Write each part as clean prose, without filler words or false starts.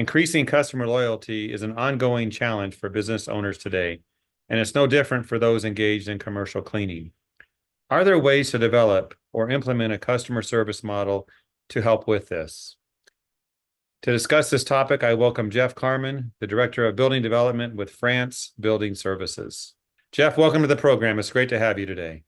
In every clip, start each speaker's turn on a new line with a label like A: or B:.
A: Increasing customer loyalty is an ongoing challenge for business owners today, and it's no different for those engaged in commercial cleaning. Are there ways to develop or implement a customer service model to help with this? To discuss this topic, I welcome Jeff Carmon, the Director of Building Development with Frantz Building Services. Jeff, welcome to the program. It's great to have you today.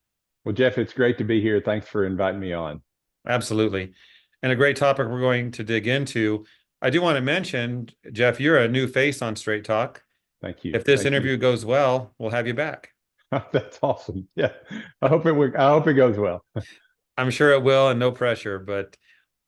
B: Well, Jeff, it's great to be here. Thanks for inviting me on.
A: Absolutely. And a great topic we're going to dig into. I do want to mention, Jeff, you're a new face on Straight Talk.
B: Thank you.
A: If this
B: Thank you.
A: interview goes well, we'll have you back.
B: That's awesome. Yeah. I hope it goes well.
A: I'm sure it will, and no pressure, but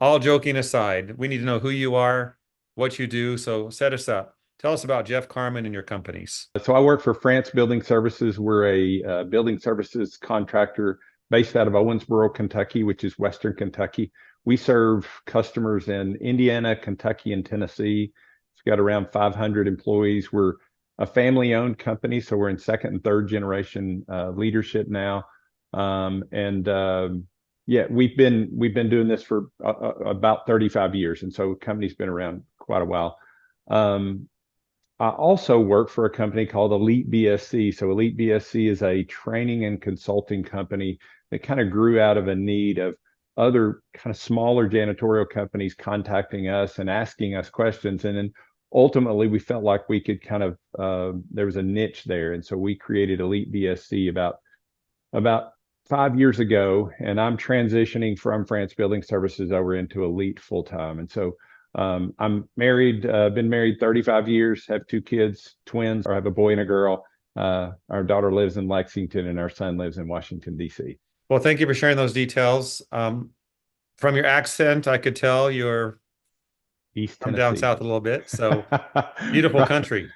A: all joking aside, we need to know who you are, what you do. So set us up. Tell us about Jeff Carmon and your companies.
B: So I work for Frantz Building Services. We're a building services contractor based out of Owensboro, Kentucky, which is Western Kentucky. We serve customers in Indiana, Kentucky, and Tennessee. It's got around 500 employees. We're a family-owned company, so we're in second and third generation leadership now. Yeah, we've been doing this for about 35 years, and so the company's been around quite a while. I also work for a company called Elite BSC. So Elite BSC is a training and consulting company that kind of grew out of a need of other kind of smaller janitorial companies contacting us and asking us questions. And then ultimately we felt like we could kind of, there was a niche there. And so we created Elite BSC about 5 years ago, and I'm transitioning from Frantz Building Services over into Elite full time. And so I'm married, been married 35 years, have two kids, twins, or I have a boy and a girl. Our daughter lives in Lexington and our son lives in Washington, D.C.
A: Well, thank you for sharing those details. From your accent, I could tell you're
B: East
A: from down
B: Tennessee.
A: south a little bit. So beautiful
B: Right.
A: country.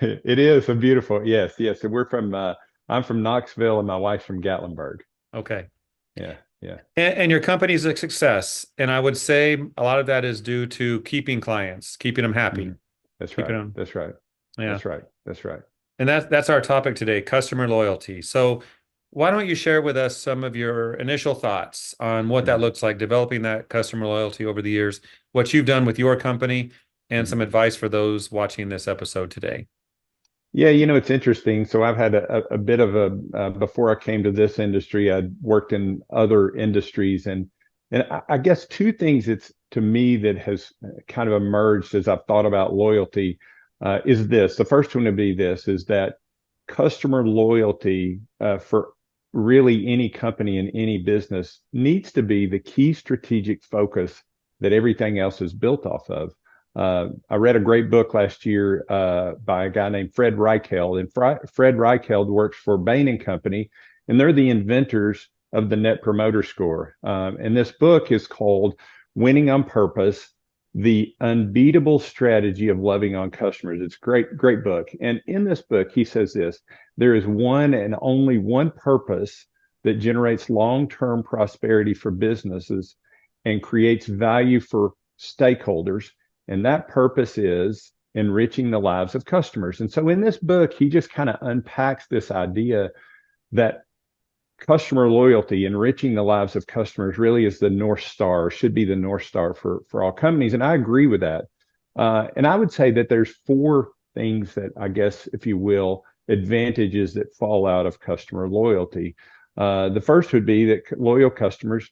B: It is a beautiful, yes, yes. So I'm from Knoxville and my wife's from Gatlinburg.
A: Okay.
B: Yeah, yeah.
A: And your company's a success. And I would say a lot of that is due to keeping clients, keeping them happy,
B: Mhm. That's
A: keeping
B: right.
A: them.
B: That's right.
A: Yeah.
B: That's right. That's right.
A: And that's our topic today, customer loyalty. So why don't you share with us some of your initial thoughts on what that
B: Mhm.
A: looks like, developing that customer loyalty over the years, what you've done with your company, and some
B: Mhm.
A: advice for those watching this episode today.
B: Yeah, it's interesting. So I've had a bit of before I came to this industry, I'd worked in other industries. And I guess two things it's to me that has kind of emerged as I've thought about loyalty is this. The first one would be this, is that customer loyalty for really any company in any business needs to be the key strategic focus that everything else is built off of. I read a great book last year by a guy named Fred Reichheld, and Fred Reichheld works for Bain and Company, and they're the inventors of the Net Promoter Score. And this book is called "Winning on Purpose: The Unbeatable Strategy of Loving on Customers." It's a great, great book. And in this book, he says this: there is one and only one purpose that generates long-term prosperity for businesses and creates value for stakeholders, and that purpose is enriching the lives of customers. And so in this book, he just kind of unpacks this idea that customer loyalty, enriching the lives of customers, really is the North Star, should be the North Star for all companies. And I agree with that. And I would say that there's four things that, I guess, if you will, advantages that fall out of customer loyalty. The first would be that loyal customers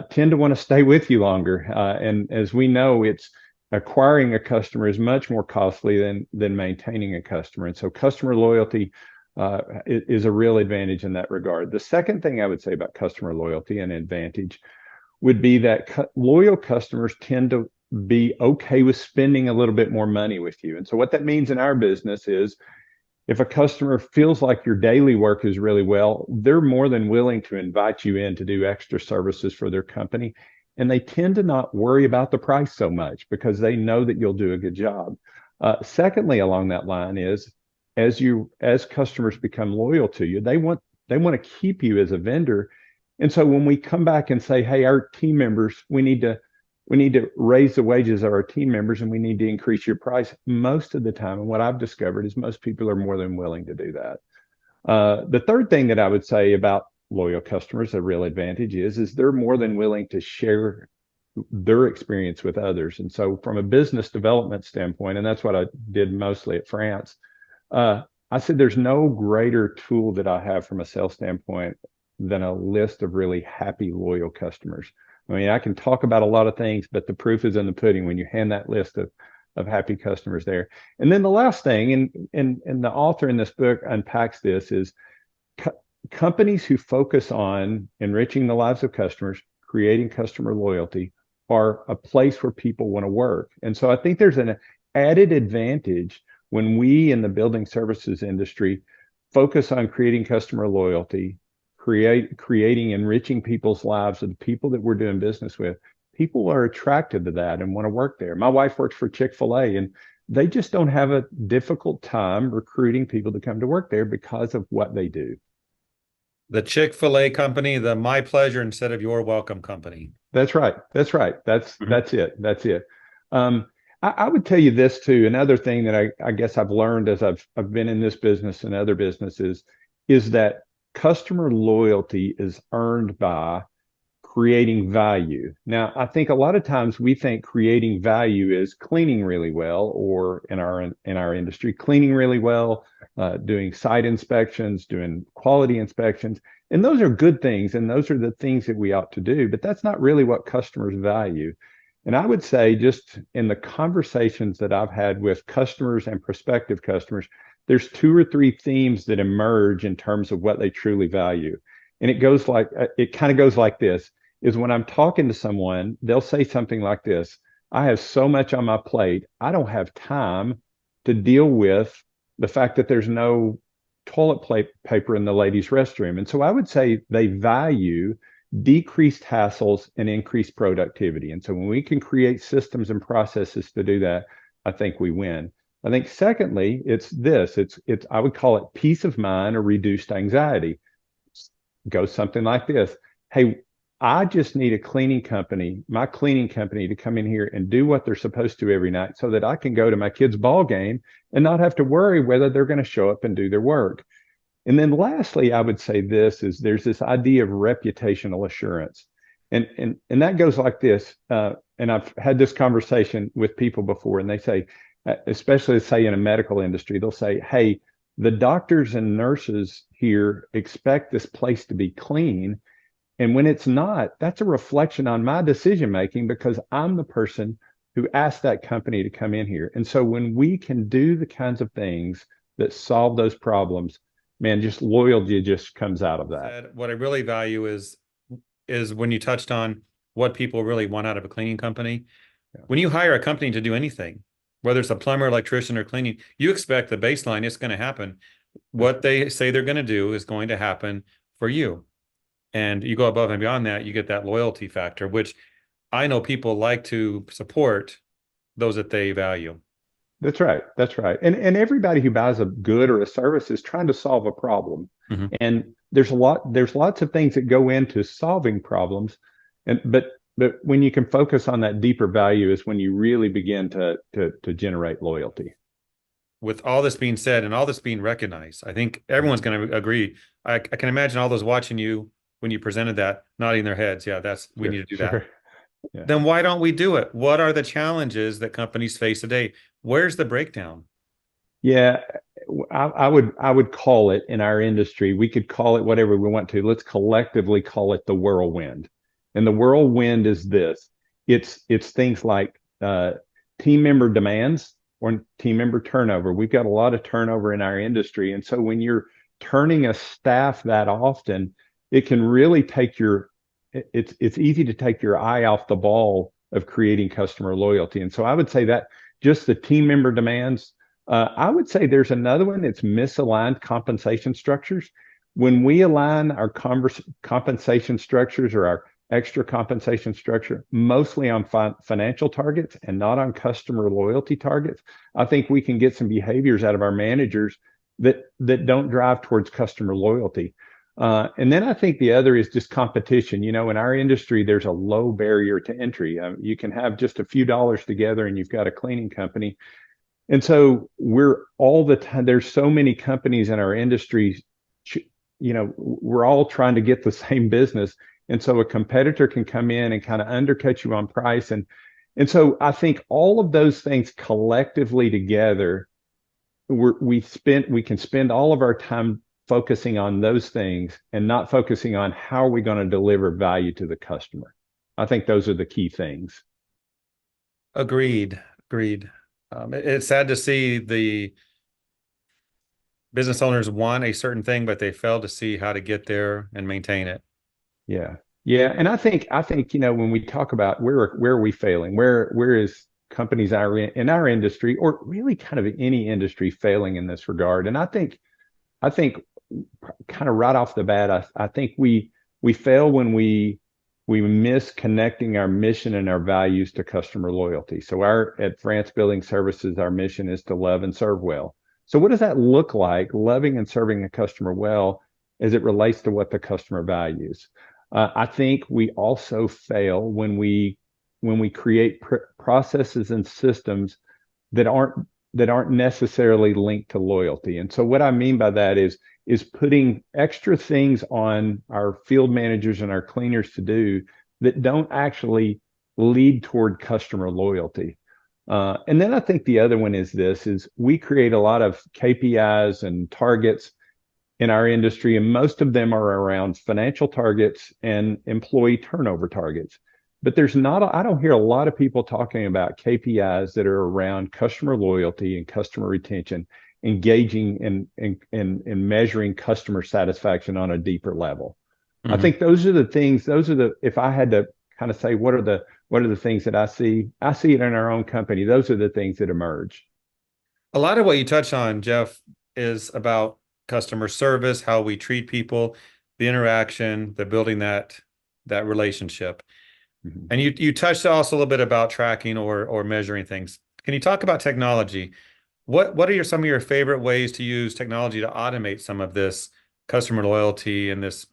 B: tend to want to stay with you longer. And as we know, it's acquiring a customer is much more costly than maintaining a customer. And so customer loyalty is a real advantage in that regard. The second thing I would say about customer loyalty and advantage would be that loyal customers tend to be okay with spending a little bit more money with you. And so what that means in our business is if a customer feels like your daily work is really well, they're more than willing to invite you in to do extra services for their company. And they tend to not worry about the price so much because they know that you'll do a good job. Secondly, along that line is as customers become loyal to you, they want to keep you as a vendor. And so when we come back and say, hey, our team members, we need to raise the wages of our team members and we need to increase your price, most of the time, and what I've discovered is most people are more than willing to do that. The third thing that I would say about loyal customers, a real advantage is they're more than willing to share their experience with others. And so from a business development standpoint, and that's what I did mostly at France, uh, I said there's no greater tool that I have from a sales standpoint than a list of really happy, loyal customers. I mean, I can talk about a lot of things, but the proof is in the pudding when you hand that list of happy customers there. And then the last thing, and the author in this book unpacks this, is co companies who focus on enriching the lives of customers, creating customer loyalty, are a place where people want to work. And so I think there's an added advantage when we in the building services industry focus on creating customer loyalty, creating enriching people's lives of the people that we're doing business with. People are attracted to that and want to work there. My wife works for Chick-fil-A, and they just don't have a difficult time recruiting people to come to work there because of what they do.
A: The Chick-fil-A company, the my pleasure instead of your welcome company.
B: That's right. That's right. That's
A: Mhm.
B: that's it. That's it. I would tell you this too. Another thing that I guess I've learned as I've been in this business and other businesses is that customer loyalty is earned by creating value. Now, I think a lot of times we think creating value is cleaning really well, or in our industry, cleaning really well, doing site inspections, doing quality inspections, and those are good things, and those are the things that we ought to do. But that's not really what customers value. And I would say, just in the conversations that I've had with customers and prospective customers, there's two or three themes that emerge in terms of what they truly value. And it kind of goes like this, is when I'm talking to someone, they'll say something like this: I have so much on my plate, I don't have time to deal with the fact that there's no paper in the ladies' restroom. And so I would say they value decreased hassles and increased productivity. And so when we can create systems and processes to do that, I think we win. I think secondly, it's I would call it peace of mind or reduced anxiety. Goes something like this: hey, I just need my cleaning company, to come in here and do what they're supposed to every night so that I can go to my kids' ball game and not have to worry whether they're going to show up and do their work. And then lastly, I would say this is there's this idea of reputational assurance. And that goes like this. And I've had this conversation with people before, and they say, especially say in a medical industry, they'll say, hey, the doctors and nurses here expect this place to be clean. And when it's not, that's a reflection on my decision making, because I'm the person who asked that company to come in here. And so when we can do the kinds of things that solve those problems, man, just loyalty just comes out of that.
A: What I really value is when you touched on what people really want out of a cleaning company.
B: Yeah.
A: When you hire a company to do anything, whether it's a plumber, electrician, or cleaning, you expect the baseline is going to happen. What they say they're going to do is going to happen for you. And you go above and beyond that, you get that loyalty factor, which I know people like to support those that they value.
B: That's right. That's right. And everybody who buys a good or a service is trying to solve a problem.
A: Mhm.
B: And there's lots of things that go into solving problems. But when you can focus on that deeper value is when you really begin to generate loyalty.
A: With all this being said and all this being recognized, I think everyone's going to agree. I can imagine all those watching you when you presented that nodding their heads. Yeah, we need to do that.
B: Sure. Yeah.
A: Then why don't we do it? What are the challenges that companies face today? Where's the breakdown?
B: Yeah, I would call it, in our industry, we could call it whatever we want to. Let's collectively call it the whirlwind. And the whirlwind is this. It's things like team member demands or team member turnover. We've got a lot of turnover in our industry. And so when you're turning a staff that often, it can really it's easy to take your eye off the ball of creating customer loyalty. And so I would say that just the team member demands. I would say there's another one. It's misaligned compensation structures. When we align our compensation structures or our extra compensation structure mostly on financial targets and not on customer loyalty targets, I think we can get some behaviors out of our managers that don't drive towards customer loyalty. And then I think the other is just competition. In our industry, there's a low barrier to entry. You can have just a few dollars together and you've got a cleaning company. And so we're all the time, there's so many companies in our industry, we're all trying to get the same business. And so a competitor can come in and kind of undercut you on price. And so I think all of those things collectively together, we can spend all of our time focusing on those things and not focusing on how are we going to deliver value to the customer. I think those are the key things.
A: Agreed. Agreed. It's sad to see the business owners want a certain thing, but they fail to see how to get there and maintain it.
B: Yeah. Yeah. And I think, when we talk about where are we failing? Where is companies in our industry or really kind of any industry failing in this regard? And I think kind of right off the bat, I think we fail when we miss connecting our mission and our values to customer loyalty. So at Frantz Building Services, our mission is to love and serve well. So what does that look like, loving and serving a customer well, as it relates to what the customer values? I think we also fail when we create processes and systems that aren't necessarily linked to loyalty. And so what I mean by that is putting extra things on our field managers and our cleaners to do that don't actually lead toward customer loyalty. And then I think the other one is we create a lot of KPIs and targets in our industry, and most of them are around financial targets and employee turnover targets. But I don't hear a lot of people talking about KPIs that are around customer loyalty and customer retention, engaging and measuring customer satisfaction on a deeper level. I
A: Mhm.
B: think if I had to kind of say what are the things that I see it in our own company. Those are the things that emerge.
A: A lot of what you touch on, Jeff, is about customer service, how we treat people, the interaction, the building that relationship.
B: Mhm.
A: And you touched also a little bit about tracking or measuring things. Can you talk about technology? What are some of your favorite ways to use technology to automate some of this customer loyalty and this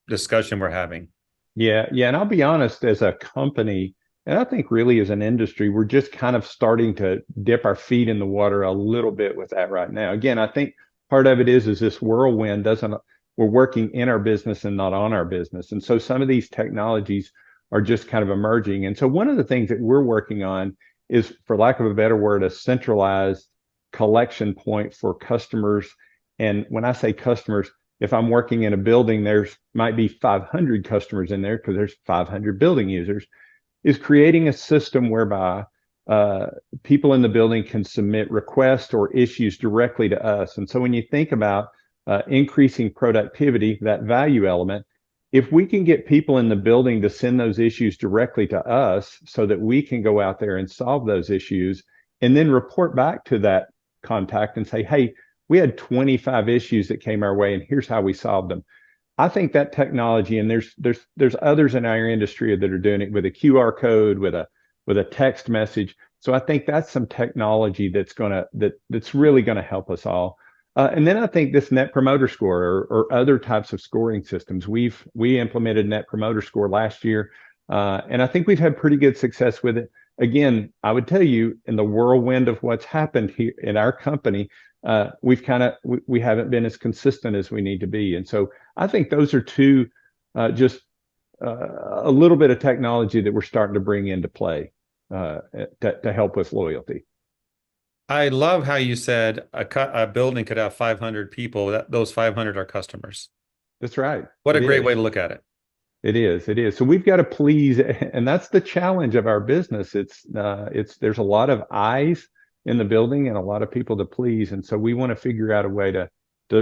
A: discussion we're having?
B: Yeah, yeah. And I'll be honest, as a company, and I think really as an industry, we're just kind of starting to dip our feet in the water a little bit with that right now. Again, I think part of it is this whirlwind doesn't, we're working in our business and not on our business. And so some of these technologies are just kind of emerging. And so one of the things that we're working on is, for lack of a better word, a centralized collection point for customers. And when I say customers, if I'm working in a building, there's might be 500 customers in there because there's 500 building users, is creating a system whereby uh, people in the building can submit requests or issues directly to us. And so when you think about increasing productivity, that value element, if we can get people in the building to send those issues directly to us so that we can go out there and solve those issues and then report back to that contact and say, hey, we had 25 issues that came our way and here's how we solved them. I think that technology, and there's others in our industry that are doing it with a QR code, with a text message. So I think that's some technology that's really gonna help us all. And then I think this Net Promoter Score or other types of scoring systems. We implemented Net Promoter Score last year, and I think we've had pretty good success with it. Again, I would tell you, in the whirlwind of what's happened here in our company, we haven't been as consistent as we need to be. And so I think those are two, just a little bit of technology that we're starting to bring into play uh, to help with loyalty.
A: I love how you said a building could have 500 people. Those 500 are customers.
B: That's right.
A: What a
B: It
A: great
B: is.
A: way to look at it.
B: It is. It is. So we've got to please, and that's the challenge of our business. There's a lot of eyes in the building and a lot of people to please, and so we want to figure out a way to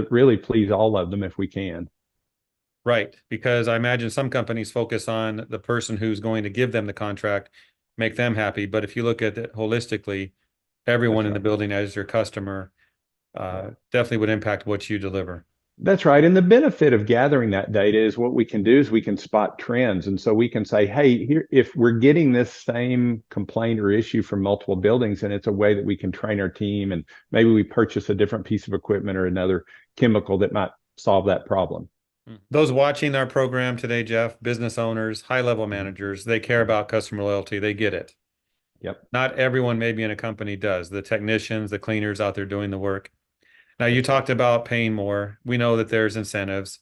B: really please all of them if we can.
A: Right. Because I imagine some companies focus on the person who's going to give them the contract, make them happy. But if you look at it holistically, everyone
B: That's
A: in the
B: right.
A: building as your customer
B: Yeah.
A: definitely would impact what you deliver.
B: That's right. And the benefit of gathering that data is what we can do is we can spot trends. And so we can say, hey, here, if we're getting this same complaint or issue from multiple buildings, and it's a way that we can train our team, and maybe we purchase a different piece of equipment or another chemical that might solve that problem.
A: Those watching our program today, Jeff, business owners, high-level
B: Mhm.
A: managers, they care
B: Mhm.
A: about customer loyalty. They get it.
B: Yep.
A: Not everyone maybe in a company does. The technicians, the cleaners out there doing the work. Now, you
B: That's right.
A: talked about paying more. We know that there's incentives.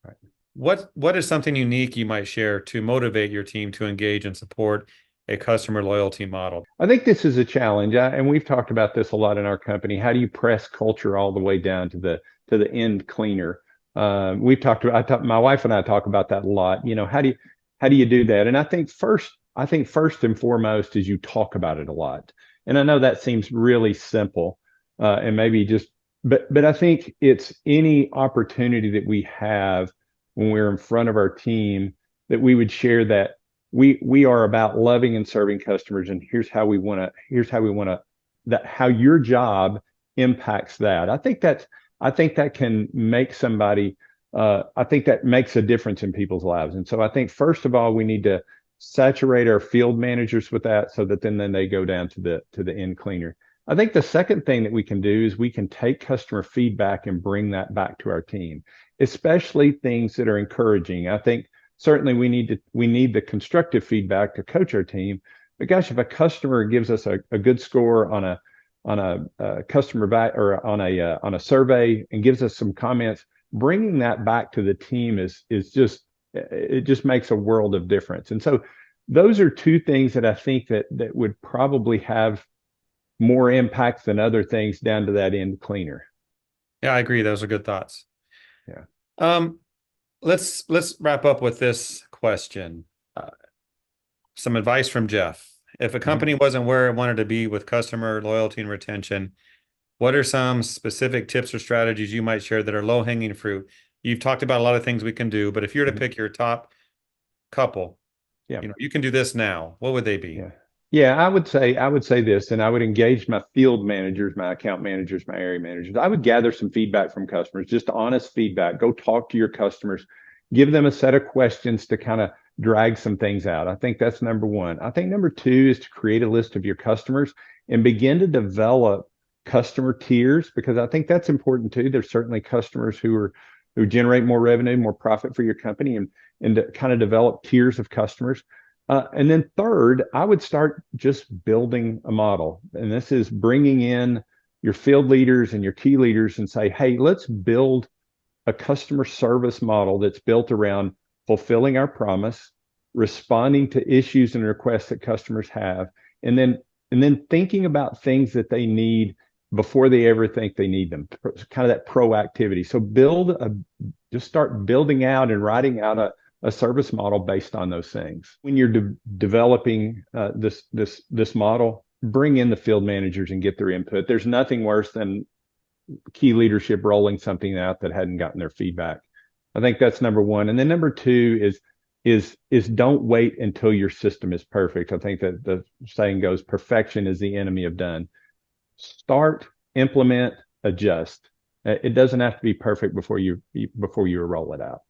B: Right.
A: what is something unique you might share to motivate your team to engage and support a customer loyalty model?
B: I think this is a challenge, and we've talked about this a lot in our company. How do you press culture all the way down to the end cleaner? We've talked about. My wife and I talk about that a lot. You know, how do you do that? And I think first and foremost is you talk about it a lot. And I know that seems really simple, and maybe just, but I think it's any opportunity that we have when we're in front of our team that we would share that we are about loving and serving customers, and here's how we want to that how your job impacts that. I think that can make somebody I think that makes a difference in people's lives. And so I think first of all we need to saturate our field managers with that, so that then they go down to the end cleaner. I think the second thing that we can do is we can take customer feedback and bring that back to our team, especially things that are encouraging. I think certainly we need the constructive feedback to coach our team. But gosh, if a customer gives us a good score on a customer back or on a survey and gives us some comments, bringing that back to the team is just, it just makes a world of difference. And so those are two things that I think that would probably have more impact than other things down to that end cleaner.
A: Yeah, I agree. Those are good thoughts.
B: Yeah.
A: Let's wrap up with this question. Some advice from Jeff. If a company wasn't where it wanted to be with customer loyalty and retention, what are some specific tips or strategies you might share that are low-hanging fruit? You've talked about a lot of things we can do, but if you were to pick your top couple,
B: Yeah.
A: You can do this now, what would they be?
B: Yeah. Yeah, I would say this, and I would engage my field managers, my account managers, my area managers. I would gather some feedback from customers, just honest feedback. Go talk to your customers, give them a set of questions to kind of drag some things out. I think that's number one. I think number two is to create a list of your customers and begin to develop customer tiers, because I think that's important too. There's certainly customers who generate more revenue, more profit for your company, and to kind of develop tiers of customers. And then third, I would start just building a model. And this is bringing in your field leaders and your key leaders and say, hey, let's build a customer service model that's built around fulfilling our promise, responding to issues and requests that customers have, and then thinking about things that they need before they ever think they need them, kind of that proactivity. So just start building out and writing out a service model based on those things. When you're developing this model, bring in the field managers and get their input. There's nothing worse than key leadership rolling something out that hadn't gotten their feedback. I think that's number one. And then number two is don't wait until your system is perfect. I think that the saying goes, perfection is the enemy of done. Start, implement, adjust. It doesn't have to be perfect before you roll it out.